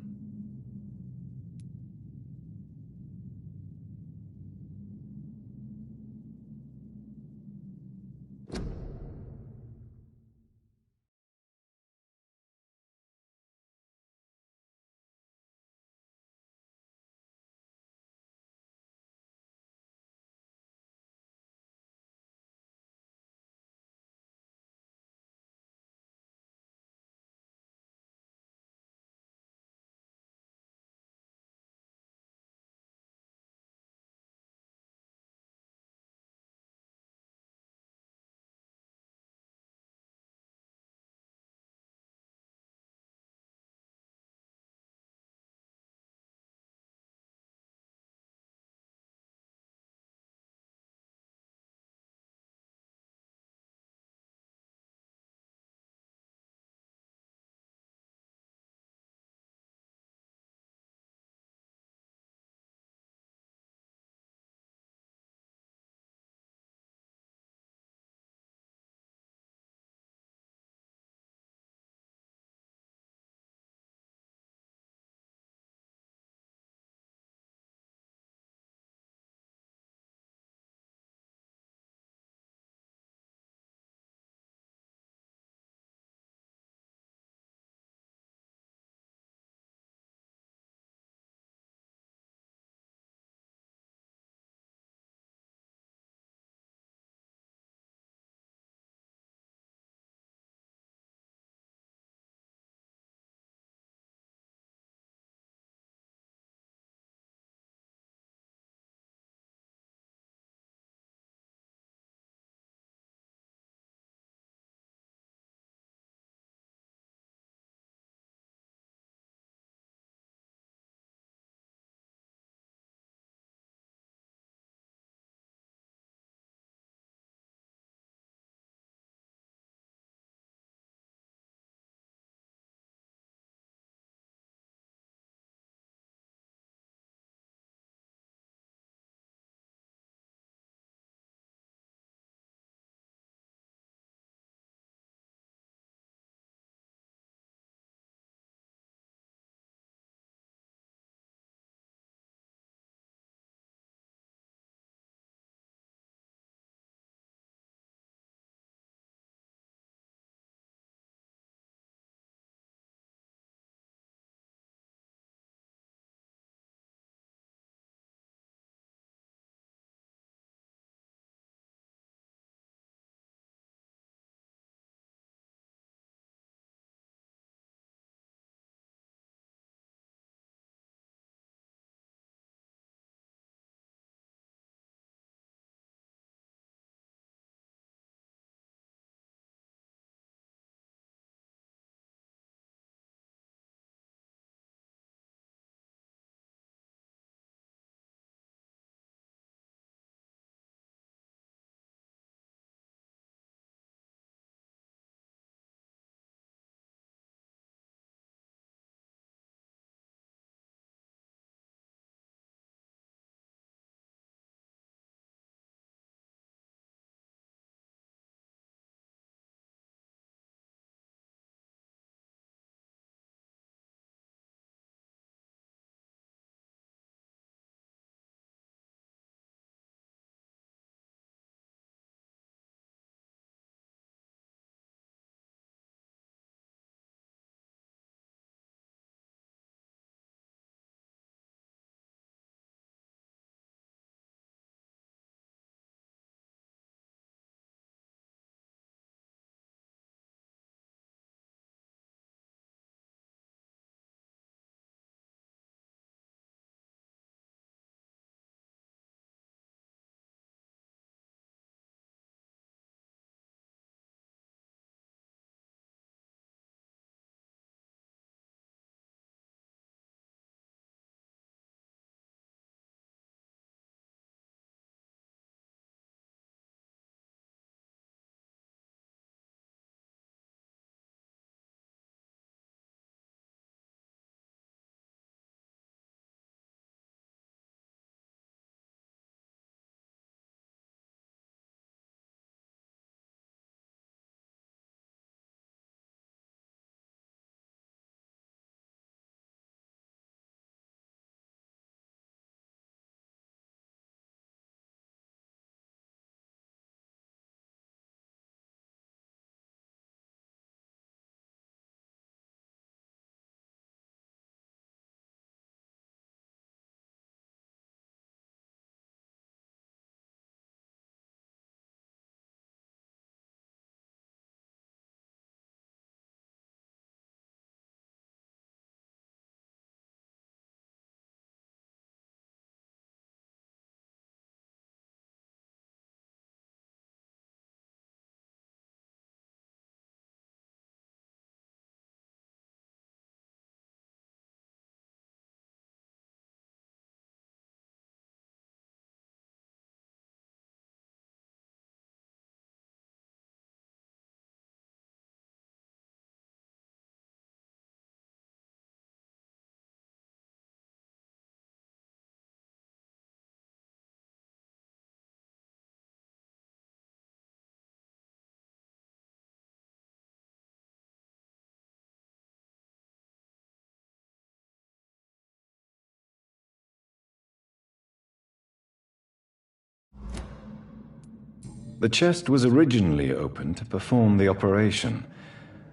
The chest was originally opened to perform the operation.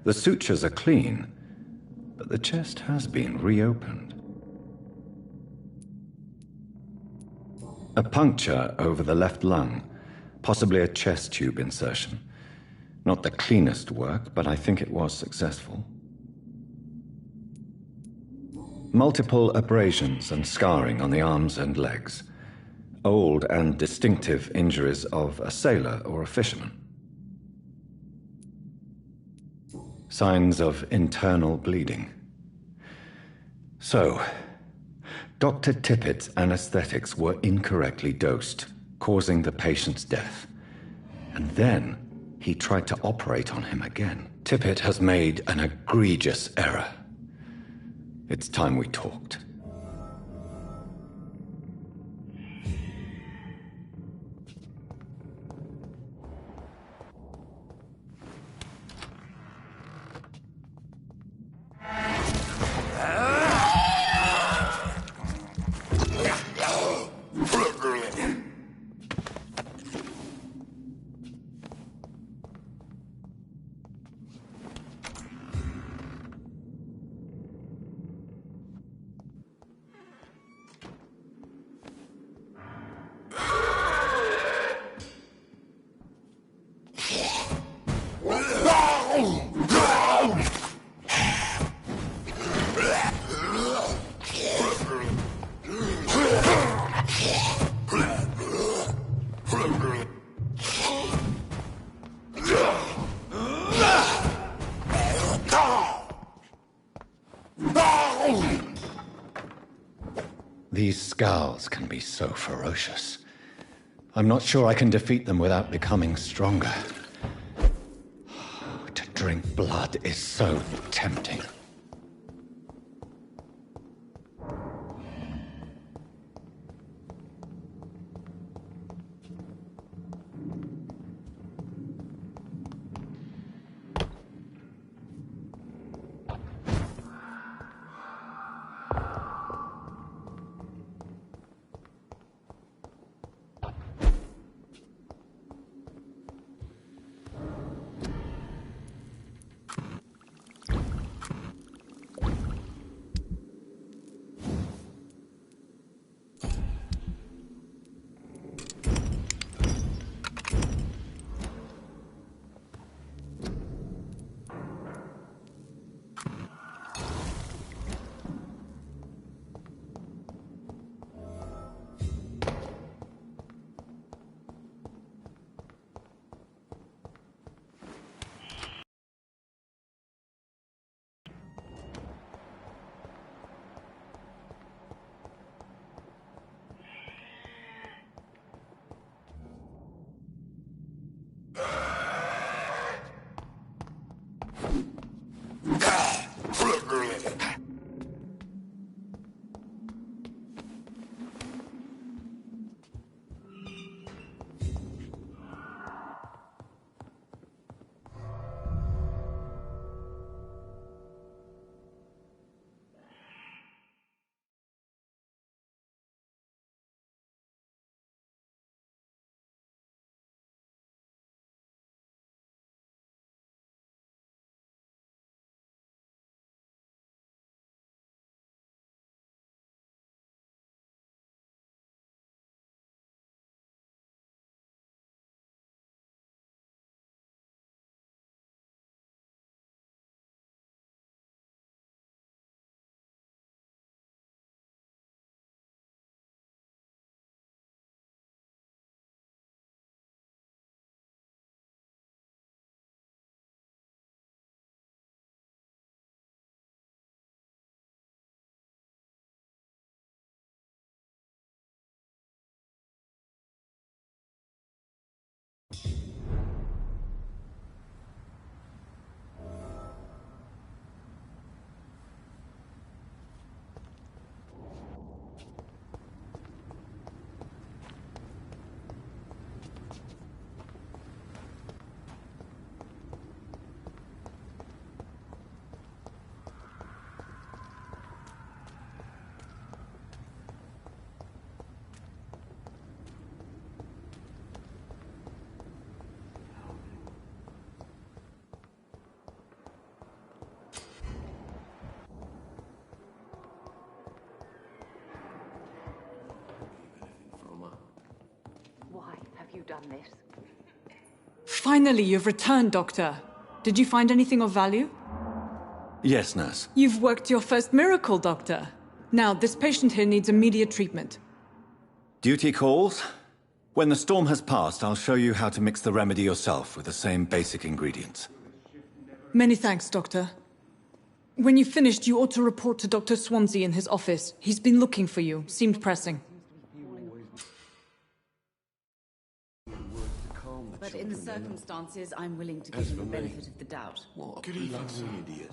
The sutures are clean, but the chest has been reopened. A puncture over the left lung, possibly a chest tube insertion. Not the cleanest work, but I think it was successful. Multiple abrasions and scarring on the arms and legs. Old and distinctive injuries of a sailor or a fisherman. Signs of internal bleeding. So, Dr. Tippett's anesthetics were incorrectly dosed, causing the patient's death. And then he tried to operate on him again. Tippett has made an egregious error. It's time we talked. These scowls can be so ferocious. I'm not sure I can defeat them without becoming stronger. To drink blood is so tempting. done this. Finally, you've returned, Doctor. Did you find anything of value? Yes, nurse. You've worked your first miracle, Doctor. Now, this patient here needs immediate treatment. Duty calls. When the storm has passed, I'll show you how to mix the remedy yourself with the same basic ingredients. Many thanks, Doctor. When you've finished, you ought to report to Dr. Swansea in his office. He's been looking for you. Seemed pressing. But in the circumstances, I'm willing to give him the benefit of the doubt. What? Good evening, idiot.